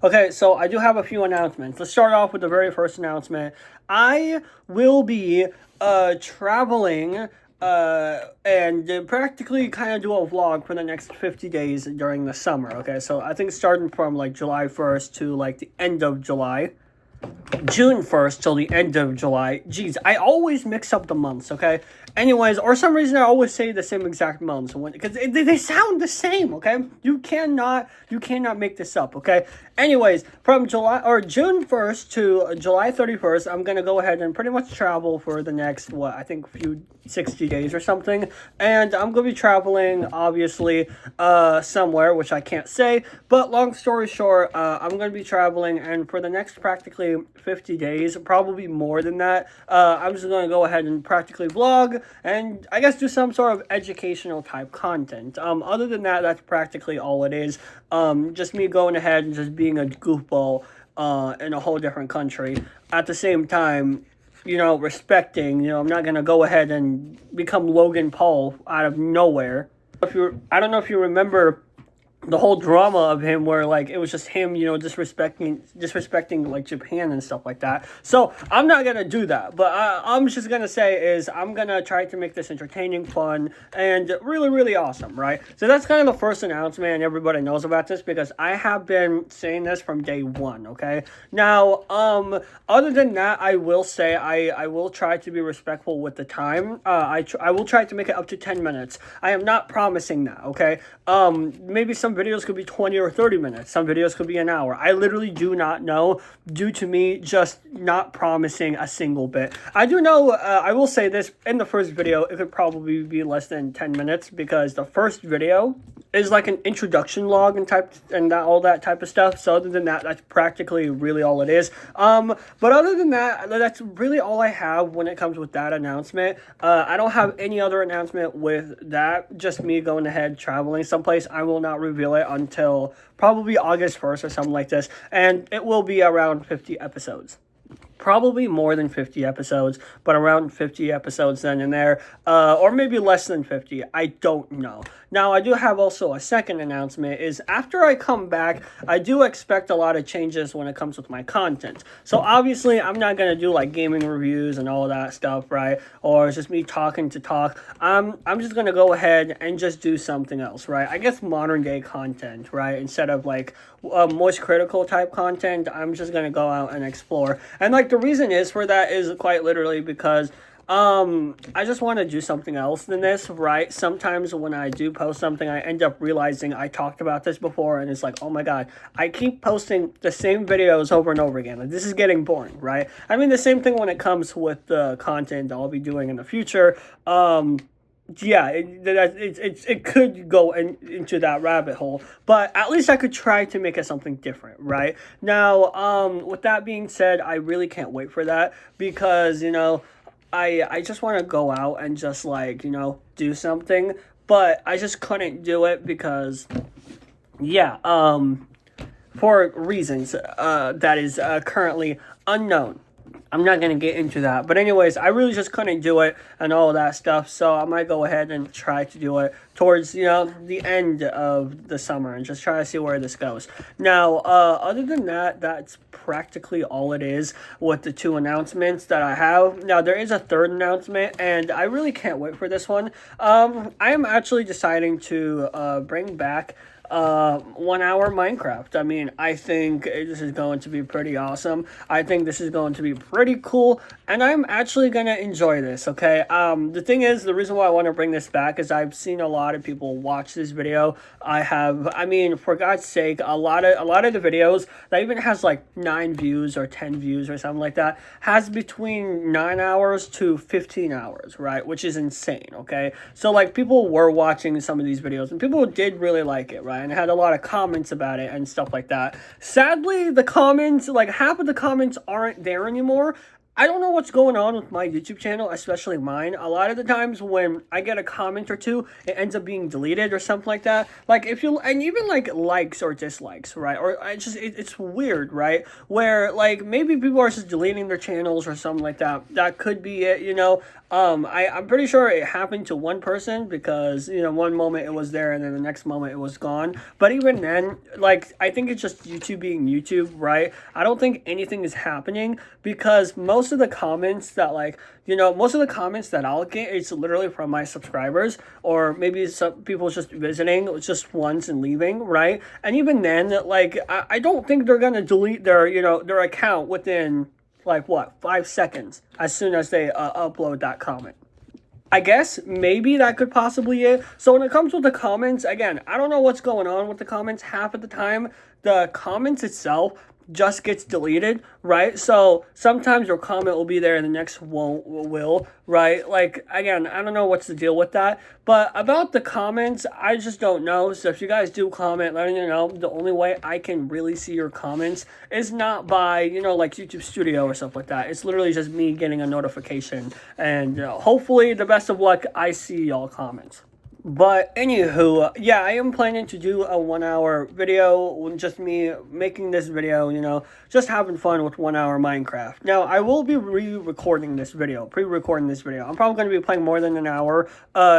Okay, so I do have a few announcements. Let's start off with the very first announcement. I will be traveling and practically kind of do a vlog for the next 50 days during the summer. Okay, so I think starting from like July 1st to like the end of July. June 1st till the end of July. Jeez, I always mix up the months, okay? Anyways, or some reason I always say the same exact months because they sound the same, okay? You cannot make this up, okay? Anyways, from June 1st to July 31st, I'm going to go ahead and pretty much travel for the next 60 days or something. And I'm going to be traveling obviously somewhere which I can't say, but long story short, I'm going to be traveling, and for the next practically 50 days, probably more than that, I'm just going to go ahead and practically vlog and I guess do some sort of educational type content. Other than that, that's practically all it is. Just me going ahead and just being a goofball in a whole different country. At the same time, respecting, I'm not going to go ahead and become Logan Paul out of nowhere. I don't know if you remember the whole drama of him where like it was just him, disrespecting like Japan and stuff like that. So I'm not gonna do that, but I'm just gonna say is I'm gonna try to make this entertaining, fun, and really, really awesome, right? So that's kind of the first announcement, and everybody knows about this because I have been saying this from day one. Okay, now other than that, I will say I will try to be respectful with the time. I will try to make it up to 10 minutes. I am not promising that. Okay, maybe some videos could be 20 or 30 minutes. Some videos could be an hour. I literally do not know due to me just not promising a single bit. I do know, I will say this, in the first video, it could probably be less than 10 minutes because the first video is like an introduction log and all that type of stuff. So other than that, that's practically really all it is. But other than that, that's really all I have when it comes with that announcement. I don't have any other announcement with that. Just me going ahead traveling someplace. I will not reveal it until probably August 1st or something like this, and it will be around 50 episodes. Probably more than 50 episodes, but around 50 episodes then and there, or maybe less than 50, I don't know. Now, I do have also a second announcement, is after I come back, I do expect a lot of changes when it comes with my content. So obviously, I'm not going to do like gaming reviews and all that stuff, right? Or it's just me talking to talk. I'm just going to go ahead and just do something else, right? I guess modern day content, right? Instead of like most critical type content, I'm just going to go out and explore. And like the reason is for that is quite literally because I just want to do something else than this, right? Sometimes when I do post something, I end up realizing I talked about this before, and it's like, oh my god, I keep posting the same videos over and over again. Like, this is getting boring, right? I mean, the same thing when it comes with the content I'll be doing in the future. Yeah, it could go into that rabbit hole, but at least I could try to make it something different, right? Now, with that being said, I really can't wait for that because, I just want to go out and just like, do something, but I just couldn't do it because, yeah, for reasons that is currently unknown. I'm not going to get into that. But anyways, I really just couldn't do it and all of that stuff. So I might go ahead and try to do it towards, the end of the summer and just try to see where this goes. Now, other than that, that's practically all it is with the two announcements that I have. Now, there is a third announcement, and I really can't wait for this one. I am actually deciding to bring back 1 hour Minecraft. I mean, I think this is going to be pretty awesome. I think this is going to be pretty cool, and I'm actually gonna enjoy this, okay? The thing is, the reason why I want to bring this back is I've seen a lot of people watch this video. I mean, for God's sake, a lot of the videos that even has like 9 views or 10 views or something like that has between 9 hours to 15 hours, right? Which is insane, okay? So like people were watching some of these videos and people did really like it, right? And had a lot of comments about it and stuff like that. Sadly, the comments, like half of the comments aren't there anymore. I don't know what's going on with my YouTube channel, especially mine. A lot of the times when I get a comment or two, it ends up being deleted or something like that. Like and even like likes or dislikes, right? Or it's weird, right? Where like maybe people are just deleting their channels or something like that. That could be it, I'm pretty sure it happened to one person because, one moment it was there and then the next moment it was gone. But even then, like, I think it's just YouTube being YouTube, right? I don't think anything is happening because most of the comments that, like, most of the comments that I'll get, it's literally from my subscribers, or maybe some people just visiting just once and leaving, right? And even then, like, I don't think they're gonna delete their account within, like, what, 5 seconds as soon as they upload that comment. I guess maybe that could possibly it. So when it comes with the comments, again, I don't know what's going on with the comments. Half of the time, the comments itself just gets deleted, right? So sometimes your comment will be there and the next will, right? Like, again, I don't know what's the deal with that. But about the comments, I just don't know. So if you guys do comment, letting you know, the only way I can really see your comments is not by, like YouTube Studio or stuff like that. It's literally just me getting a notification. And hopefully, the best of luck, I see y'all comments. But anywho, yeah, I am planning to do a 1 hour video with just me making this video, just having fun with 1 hour Minecraft. Now, I will be pre-recording this video. I'm probably going to be playing more than an hour,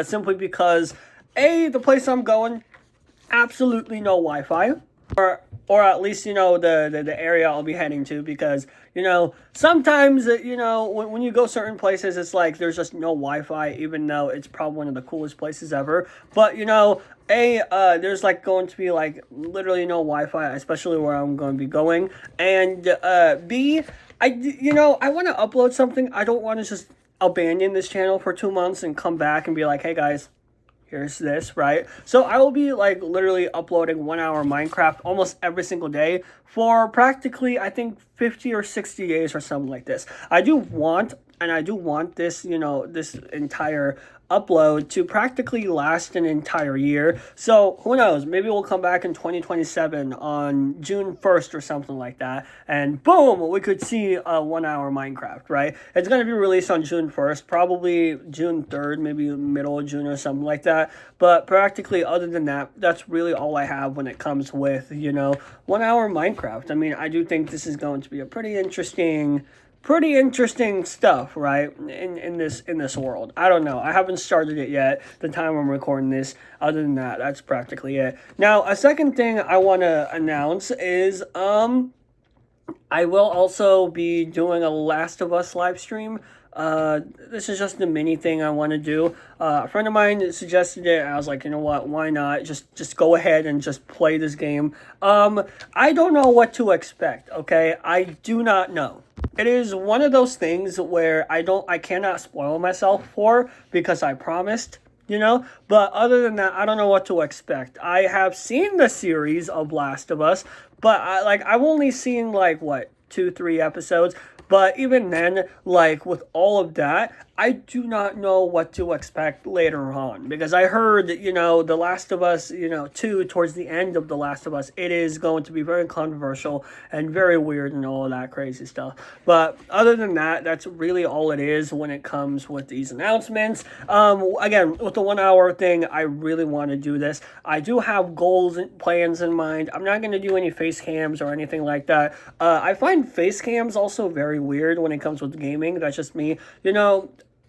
simply because, the place I'm going, absolutely no Wi-Fi. Or at least, the area I'll be heading to, because, sometimes, when you go certain places, it's like there's just no Wi-Fi, even though it's probably one of the coolest places ever. But, there's like going to be like literally no Wi-Fi, especially where I'm going to be going. And B, I want to upload something. I don't want to just abandon this channel for 2 months and come back and be like, hey guys, here's this, right? So I will be like literally uploading 1 hour Minecraft almost every single day for practically, I think, 50 or 60 days or something like this. I do want this, this entire upload to practically last an entire year. So who knows, maybe we'll come back in 2027 on June 1st or something like that, and boom, we could see a 1 hour Minecraft, right? It's going to be released on June 1st, probably June 3rd, maybe middle of June or something like that. But practically, other than that, that's really all I have when it comes with 1 hour Minecraft. I mean, I do think this is going to be a pretty interesting stuff, right, in this world. I don't know. I haven't started it yet, the time I'm recording this. Other than that, that's practically it. Now, a second thing I want to announce is I will also be doing a Last of Us live stream. This is just a mini thing I want to do. A friend of mine suggested it. I was like, you know what? Why not? Just go ahead and just play this game. I don't know what to expect. Okay, I do not know. It is one of those things where I cannot spoil myself for, because I promised. But other than that, I don't know what to expect. I have seen the series of Last of Us, but I've only seen 2-3 episodes. But even then, with all of that, I do not know what to expect later on. Because I heard, The Last of Us, 2, towards the end of The Last of Us, it is going to be very controversial and very weird and all of that crazy stuff. But other than that, that's really all it is when it comes with these announcements. Again, with the 1 hour thing, I really want to do this. I do have goals and plans in mind. I'm not going to do any face cams or anything like that. I find face cams also very weird when it comes with gaming. That's just me.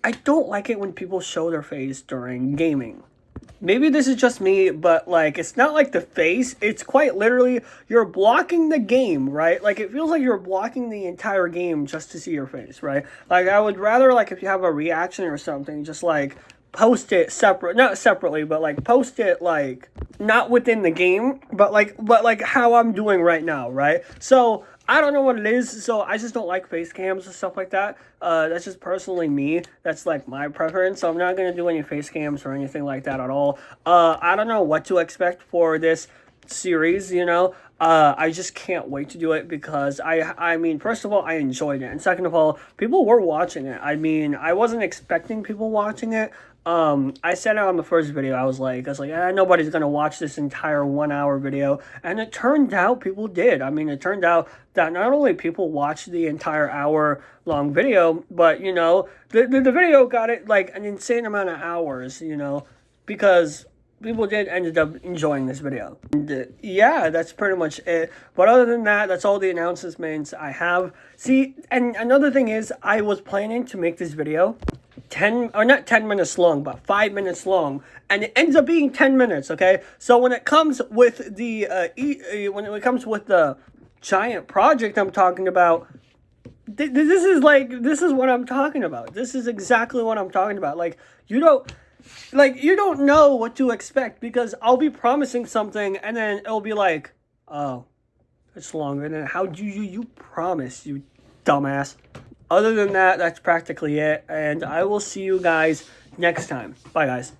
I don't like it when people show their face during gaming. Maybe this is just me, but it's not like the face. It's quite literally, you're blocking the game, right? It feels like you're blocking the entire game just to see your face, right? I would rather, if you have a reaction or something, just post it not separately, but post it not within the game, but how I'm doing right now, right? So I don't know what it is, so I just don't like face cams and stuff like that. That's just personally me. That's my preference, so I'm not going to do any face cams or anything like that at all. I don't know what to expect for this series, I just can't wait to do it, because I mean, first of all, I enjoyed it, and second of all, people were watching it. I mean, I wasn't expecting people watching it. I said it on the first video. I was like, nobody's gonna watch this entire 1 hour video, and it turned out people did. I mean, it turned out that not only people watched the entire hour long video, but the video got it an insane amount of hours, because people did ended up enjoying this video. And, yeah, that's pretty much it. But other than that, that's all the announcements I have. See, and another thing is, I was planning to make this video 10, or not 10 minutes long, but 5 minutes long, and it ends up being 10 minutes, okay? So when it comes with the when it comes with the giant project I'm talking about, this is what I'm talking about. This is exactly what I'm talking about. You don't know what to expect, because I'll be promising something and then it'll be like, oh, it's longer than how do you promise, you dumbass. Other than that, that's practically it, and I will see you guys next time. Bye, guys.